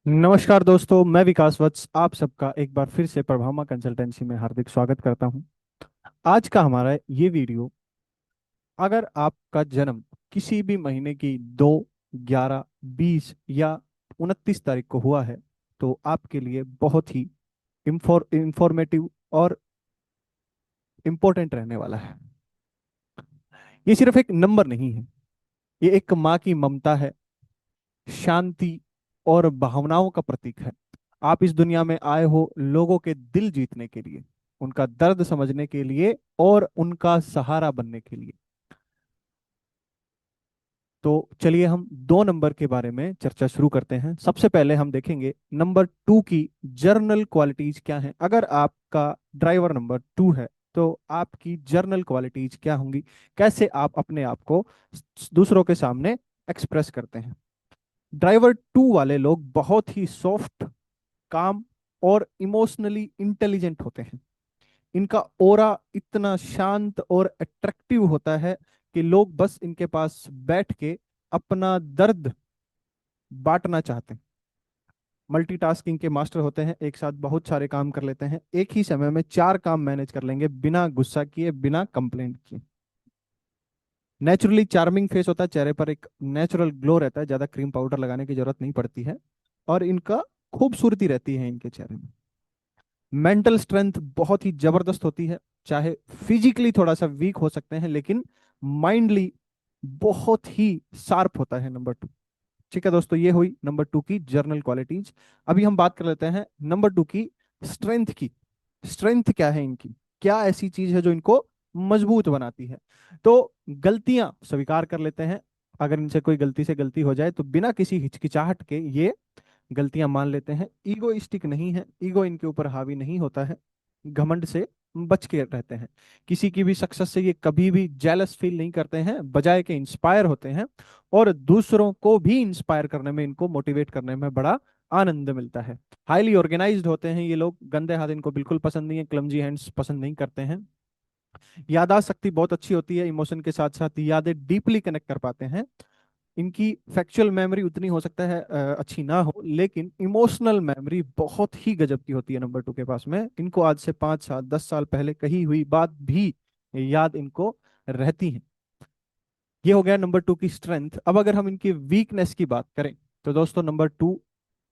नमस्कार दोस्तों, मैं विकास वत्स आप सबका एक बार फिर से प्रभामा कंसल्टेंसी में हार्दिक स्वागत करता हूं। आज का हमारा ये वीडियो, अगर आपका जन्म किसी भी महीने की 2, 11, 20 या 29 तारीख को हुआ है तो आपके लिए बहुत ही इंफॉर्मेटिव और इम्पोर्टेंट रहने वाला है। ये सिर्फ एक नंबर नहीं है, ये एक माँ की ममता है, शांति और भावनाओं का प्रतीक है। आप इस दुनिया में आए हो लोगों के दिल जीतने के लिए, उनका दर्द समझने के लिए और उनका सहारा बनने के लिए। तो चलिए हम 2 नंबर के बारे में चर्चा शुरू करते हैं। सबसे पहले हम देखेंगे नंबर 2 की जर्नल क्वालिटीज क्या हैं। अगर आपका ड्राइवर नंबर 2 है तो आपकी जर्नल क्वालिटीज क्या होंगी, कैसे आप अपने आप को दूसरों के सामने एक्सप्रेस करते हैं। ड्राइवर 2 वाले लोग बहुत ही सॉफ्ट, काम और इमोशनली इंटेलिजेंट होते हैं। इनका ओरा इतना शांत और अट्रैक्टिव होता है कि लोग बस इनके पास बैठ के अपना दर्द बांटना चाहते हैं। मल्टीटास्किंग के मास्टर होते हैं, एक साथ बहुत सारे काम कर लेते हैं, एक ही समय में 4 काम मैनेज कर लेंगे बिना गुस्सा किए, बिना कंप्लेंट किए। नेचुरली चार्मिंग फेस होता है, चेहरे पर एक नेचुरल ग्लो रहता है, ज्यादा क्रीम पाउडर लगाने की जरूरत नहीं पड़ती है और इनका खूबसूरती रहती है इनके चेहरे में। मेंटल स्ट्रेंथ बहुत ही जबरदस्त होती है, चाहे फिजिकली थोड़ा सा वीक हो सकते हैं लेकिन माइंडली बहुत ही शार्प होता है नंबर 2। ठीक है दोस्तों, ये हुई नंबर 2 की जर्नल क्वालिटीज। अभी हम बात कर लेते हैं नंबर 2 की स्ट्रेंथ की। स्ट्रेंथ क्या है इनकी, क्या ऐसी चीज है जो इनको मजबूत बनाती है। तो गलतियां स्वीकार कर लेते हैं। अगर इनसे कोई गलती से गलती हो जाए तो बिना किसी हिचकिचाहट के ये गलतियां मान लेते हैं। ईगोइस्टिक नहीं है, ईगो इनके ऊपर हावी नहीं होता है, घमंड से बच के रहते हैं। किसी की भी सक्सेस से ये कभी भी जेलस फील नहीं करते हैं, बजाय के इंस्पायर होते हैं और दूसरों को भी इंस्पायर करने में, इनको मोटिवेट करने में बड़ा आनंद मिलता है। हाईली ऑर्गेनाइज्ड होते हैं ये लोग, गंदे हाथ इनको बिल्कुल पसंद नहीं है, क्लमजी हैंड्स पसंद नहीं करते हैं। यादाश्त शक्ति बहुत अच्छी होती है, इमोशन के साथ साथ यादें डीपली कनेक्ट कर पाते हैं। इनकी फैक्चुअल मेमोरी उतनी हो सकता है अच्छी ना हो, लेकिन इमोशनल मेमोरी बहुत ही गजब की होती है नंबर 2 के पास में। इनको आज से 5 साल 10 साल पहले कही हुई बात भी याद इनको रहती है। ये हो गया नंबर 2 की स्ट्रेंथ। अब अगर हम इनकी वीकनेस की बात करें तो दोस्तों नंबर 2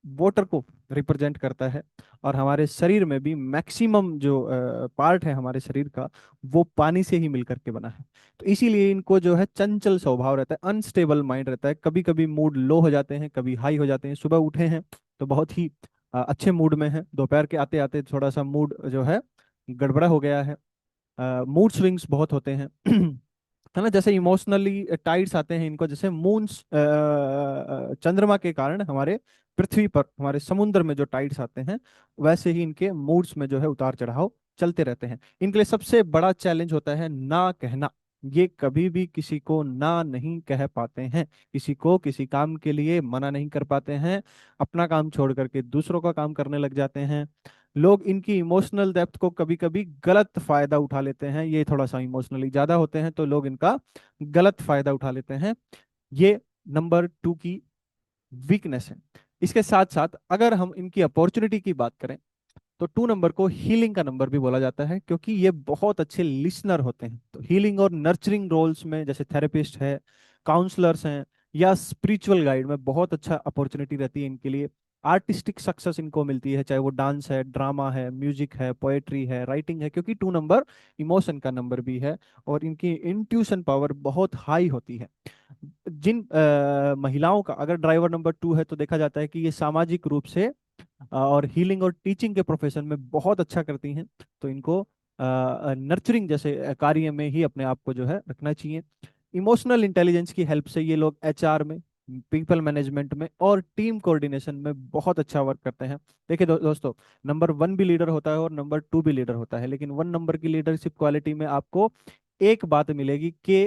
वाटर को रिप्रेजेंट करता है और हमारे शरीर में भी मैक्सिमम जो पार्ट है हमारे शरीर का वो पानी से ही मिलकर के बना है। तो इसीलिए इनको जो है चंचल स्वभाव रहता है, अनस्टेबल माइंड रहता है, कभी कभी मूड लो हो जाते हैं, कभी हाई हो जाते हैं। सुबह उठे हैं तो बहुत ही अच्छे मूड में है, दोपहर के आते आते थोड़ा सा मूड जो है गड़बड़ा हो गया है। मूड स्विंग्स बहुत होते हैं है ना। जैसे इमोशनली टाइड्स आते हैं इनको, जैसे मून्स चंद्रमा के कारण हमारे पृथ्वी पर, हमारे समुद्र में जो टाइड्स आते हैं, वैसे ही इनके मूड्स में जो है उतार चढ़ाव चलते रहते हैं। इनके लिए सबसे बड़ा चैलेंज होता है ना कहना। ये कभी भी किसी को ना नहीं कह पाते हैं, किसी को किसी काम के लिए मना नहीं कर पाते हैं, अपना काम छोड़ करके दूसरों का काम करने लग जाते हैं। लोग इनकी इमोशनल डेप्थ को कभी कभी गलत फायदा उठा लेते हैं, ये थोड़ा सा इमोशनली ज्यादा होते हैं तो लोग इनका गलत फायदा उठा लेते हैं। ये नंबर 2 की वीकनेस है। इसके साथ साथ अगर हम इनकी अपॉर्चुनिटी की बात करें तो 2 नंबर को हीलिंग का नंबर भी बोला जाता है, क्योंकि ये बहुत अच्छे लिसनर होते हैं। तो हीलिंग और नर्चरिंग रोल्स में, जैसे थेरेपिस्ट है, काउंसलर्स हैं या स्पिरिचुअल गाइड में, बहुत अच्छा अपॉर्चुनिटी रहती है इनके लिए। आर्टिस्टिक सक्सेस इनको मिलती है, चाहे वो डांस है, ड्रामा है, म्यूजिक है, पोएट्री है, राइटिंग है, क्योंकि 2 नंबर इमोशन का नंबर भी है और इनकी इंट्यूशन पावर बहुत हाई होती है। जिन महिलाओं का अगर ड्राइवर नंबर 2 है तो देखा जाता है कि ये सामाजिक रूप से और हीलिंग और टीचिंग के प्रोफेशन में बहुत अच्छा करती हैं। तो इनको नर्चरिंग जैसे कार्य में ही अपने आप को जो है रखना चाहिए। इमोशनल इंटेलिजेंस की हेल्प से ये लोग एचआर में, पीपल मैनेजमेंट में और टीम कोऑर्डिनेशन में बहुत अच्छा वर्क करते हैं। देखिए दोस्तों, नंबर 1 भी लीडर होता है और नंबर 2 भी लीडर होता है, लेकिन 1 नंबर की लीडरशिप क्वालिटी में आपको एक बात मिलेगी कि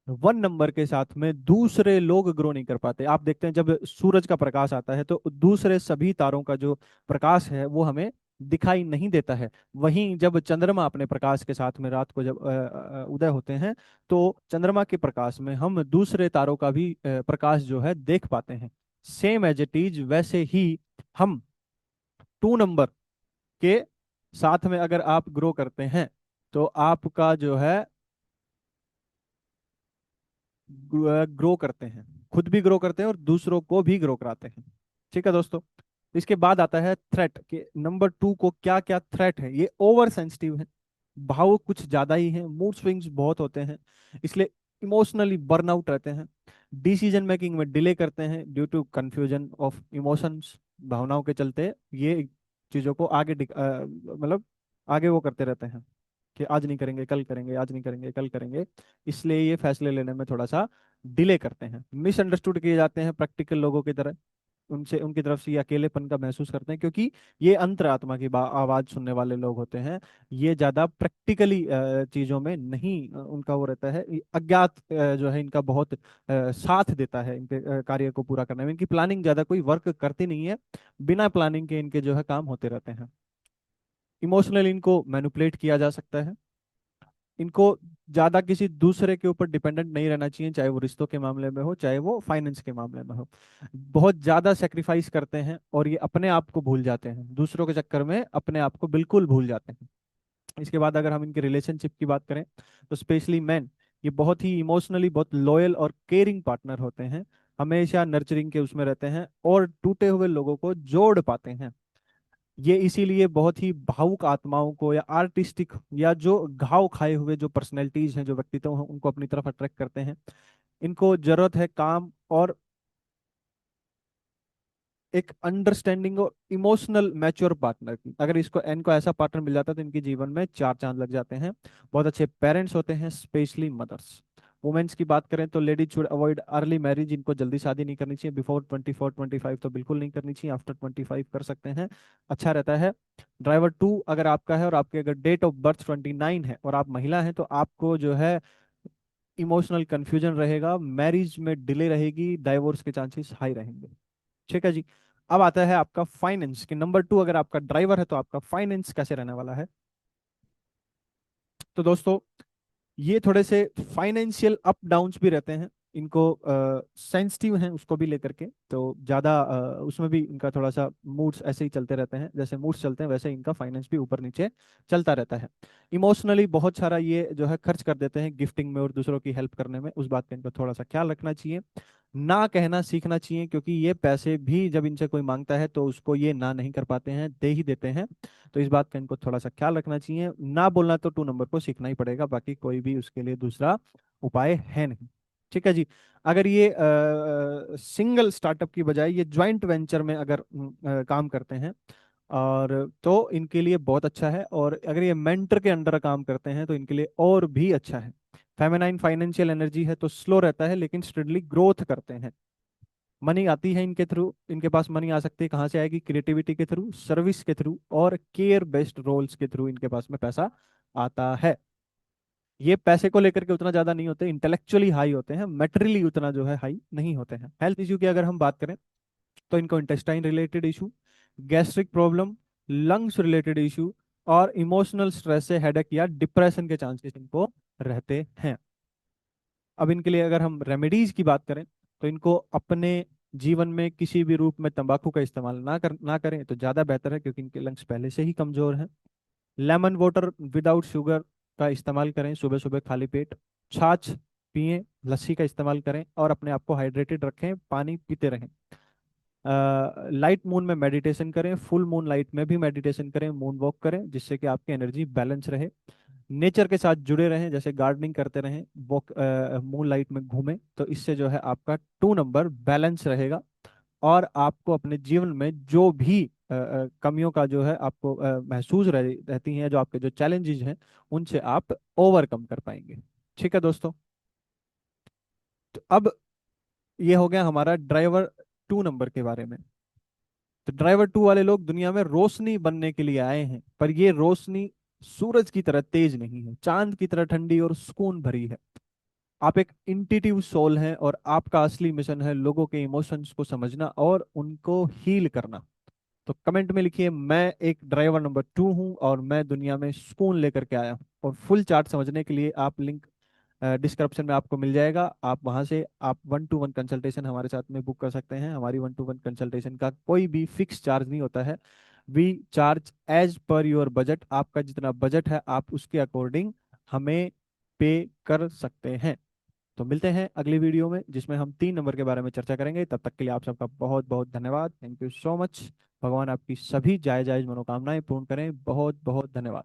1 नंबर के साथ में दूसरे लोग ग्रो नहीं कर पाते। आप देखते हैं जब सूरज का प्रकाश आता है तो दूसरे सभी तारों का जो प्रकाश है वो हमें दिखाई नहीं देता है। वहीं जब चंद्रमा अपने प्रकाश के साथ में रात को जब उदय होते हैं तो चंद्रमा के प्रकाश में हम दूसरे तारों का भी प्रकाश जो है देख पाते हैं। सेम एज इट इज वैसे ही हम 2 नंबर के साथ में अगर आप ग्रो करते हैं तो आपका जो है ग्रो करते हैं, खुद भी ग्रो करते हैं और दूसरों को भी ग्रो कराते हैं। ठीक है दोस्तों। इसके बाद आता है थ्रेट कि नंबर 2 को क्या क्या थ्रेट है। ये ओवर सेंसिटिव है, भावुक कुछ ज्यादा ही है, मूड स्विंग्स बहुत होते हैं, इसलिए इमोशनली बर्नआउट रहते हैं, डिसीजन मेकिंग में डिले करते हैं due to confusion of emotions. भावनाओं के चलते ये चीजों को मतलब आगे वो करते रहते हैं कि आज नहीं करेंगे कल करेंगे, आज नहीं करेंगे कल करेंगे, इसलिए ये फैसले लेने में थोड़ा सा डिले करते हैं। मिसअंडरस्टूड किए जाते हैं प्रैक्टिकल लोगों की तरह, उनसे उनकी तरफ से ये अकेलेपन का महसूस करते हैं, क्योंकि ये अंतरात्मा की आवाज सुनने वाले लोग होते हैं। ये ज्यादा प्रैक्टिकली चीजों में नहीं उनका वो रहता है, ये अज्ञात जो है इनका बहुत साथ देता है इनके कार्य को पूरा करने में। इनकी प्लानिंग ज्यादा कोई वर्क करती नहीं है, बिना प्लानिंग के इनके जो है काम होते रहते हैं। इमोशनली इनको मैनिपुलेट किया जा सकता है। इनको ज्यादा किसी दूसरे के ऊपर डिपेंडेंट नहीं रहना चाहिए, चाहे वो रिश्तों के मामले में हो चाहे वो फाइनेंस के मामले में हो। बहुत ज्यादा सेक्रीफाइस करते हैं और ये अपने आप को भूल जाते हैं, दूसरों के चक्कर में अपने आप को बिल्कुल भूल जाते हैं। इसके बाद अगर हम इनके रिलेशनशिप की बात करें तो स्पेशली मैन, ये बहुत ही इमोशनली बहुत लॉयल और केयरिंग पार्टनर होते हैं, हमेशा नर्चरिंग के उसमें रहते हैं और टूटे हुए लोगों को जोड़ पाते हैं। ये इसीलिए बहुत ही भावुक आत्माओं को या आर्टिस्टिक या जो घाव खाए हुए जो पर्सनैलिटीज हैं, जो व्यक्तित्व हैं, उनको अपनी तरफ अट्रैक्ट करते हैं। इनको जरूरत है काम और एक अंडरस्टैंडिंग और इमोशनल मैच्योर पार्टनर की। अगर इसको इनको ऐसा पार्टनर मिल जाता है तो इनके जीवन में चार चांद लग जाते हैं। बहुत अच्छे पेरेंट्स होते हैं, स्पेशली मदर्स। वुमेन्स की बात करें तो ladies should avoid early marriage, इनको जल्दी शादी नहीं करनी चाहिए, बिफोर 24 25 तो बिल्कुल नहीं करनी चाहिए, आफ्टर 25 कर सकते हैं, अच्छा रहता है। ड्राइवर 2 अगर आपका है और आपके अगर डेट ऑफ बर्थ 29 है और आप महिला हैं तो आपको जो है इमोशनल कंफ्यूजन रहेगा, मैरिज में डिले रहेगी, डाइवोर्स के चांसेस हाई रहेंगे। ठीक है जी। अब आता है आपका फाइनेंस कि नंबर 2 अगर आपका ड्राइवर है तो आपका फाइनेंस कैसे रहने वाला है। तो दोस्तों ये थोड़े से फाइनेंशियल अप डाउन्स भी रहते हैं, इनको सेंसिटिव हैं उसको भी लेकर के, तो ज़्यादा उसमें भी इनका थोड़ा सा मूड्स ऐसे ही चलते रहते हैं, जैसे मूड्स चलते हैं वैसे इनका फाइनेंस भी ऊपर नीचे चलता रहता है। इमोशनली बहुत सारा ये जो है खर्च कर देते हैं गिफ्टिंग में और दूसरों की हेल्प करने में, उस बात का इनको थोड़ा सा ख्याल रखना चाहिए। ना कहना सीखना चाहिए, क्योंकि ये पैसे भी जब इनसे कोई मांगता है तो उसको ये ना नहीं कर पाते हैं, दे ही देते हैं। तो इस बात का इनको थोड़ा सा ख्याल रखना चाहिए। ना बोलना तो 2 नंबर को सीखना ही पड़ेगा, बाकी कोई भी उसके लिए दूसरा उपाय है नहीं। ठीक है जी। अगर ये सिंगल स्टार्टअप की बजाय ये ज्वाइंट वेंचर में अगर काम करते हैं और तो इनके लिए बहुत अच्छा है, और अगर ये मेंटर के अंडर काम करते हैं तो इनके लिए और भी अच्छा है। फेमिनाइन फाइनेंशियल एनर्जी है तो स्लो रहता है लेकिन स्टेडली ग्रोथ करते हैं। मनी आती है इनके थ्रू, इनके पास मनी आ सकती है, कहाँ से आएगी, क्रिएटिविटी के थ्रू, सर्विस के थ्रू और केयर बेस्ड रोल्स के थ्रू इनके पास में पैसा आता है। ये पैसे को लेकर के उतना ज्यादा नहीं होते, इंटेलेक्चुअली हाई होते हैं, मेटेरियली उतना जो है हाई नहीं होते हैं। हेल्थ इश्यू की अगर हम बात करें तो इनको intestine related issue, gastric problem, lungs related issue और इमोशनल स्ट्रेस से हेडेक या डिप्रेशन के चांसेस इनको रहते हैं। अब इनके लिए अगर हम रेमेडीज की बात करें तो इनको अपने जीवन में किसी भी रूप में तंबाकू का इस्तेमाल ना करें तो ज़्यादा बेहतर है, क्योंकि इनके लंग्स पहले से ही कमज़ोर हैं। लेमन वाटर विदाउट शुगर का इस्तेमाल करें सुबह सुबह खाली पेट। छाछ पिएं, लस्सी का इस्तेमाल करें और अपने आप को हाइड्रेटेड रखें, पानी पीते रहें। लाइट मून में मेडिटेशन करें, फुल मून लाइट में भी मेडिटेशन करें, मून वॉक करें, जिससे कि आपकी एनर्जी बैलेंस रहे। नेचर के साथ जुड़े रहें, जैसे गार्डनिंग करते रहें, वॉक मून लाइट में घूमें, तो इससे जो है आपका 2 नंबर बैलेंस रहेगा और आपको अपने जीवन में जो भी कमियों का जो है आपको महसूस रहती हैं, जो आपके जो चैलेंजेस हैं उनसे आप ओवरकम कर पाएंगे। ठीक है दोस्तों। तो अब ये हो गया हमारा ड्राइवर 2 नंबर के बारे में। तो ड्राइवर 2 वाले लोग दुनिया में रोशनी बनने के लिए आए हैं, पर ये रोशनी सूरज की तरह तेज नहीं है, चांद की तरह ठंडी और सुकून भरी है। आप एक इंट्यूटिव सोल हैं और आपका असली मिशन है लोगों के इमोशंस को समझना और उनको हील करना। तो कमेंट में लिखिए, मैं एक ड्राइवर नंबर 2 हूं और मैं दुनिया में सुकून लेकर के आया हूं। और फुल चार्ट समझने के लिए आप लिंक डिस्क्रिप्शन में आपको मिल जाएगा। आप वहां से आप 1-to-1 कंसल्टेशन हमारे साथ में बुक कर सकते हैं। हमारी 1-to-1 कंसल्टेशन का कोई भी फिक्स चार्ज नहीं होता है। We charge as per your budget. आपका जितना बजट है आप उसके अकॉर्डिंग हमें पे कर सकते हैं। तो मिलते हैं अगली वीडियो में जिसमें हम 3 नंबर के बारे में चर्चा करेंगे। तब तक के लिए आप सबका बहुत बहुत धन्यवाद। Thank you so much. भगवान आपकी सभी जायज जायज मनोकामनाएं पूर्ण करें। बहुत बहुत धन्यवाद।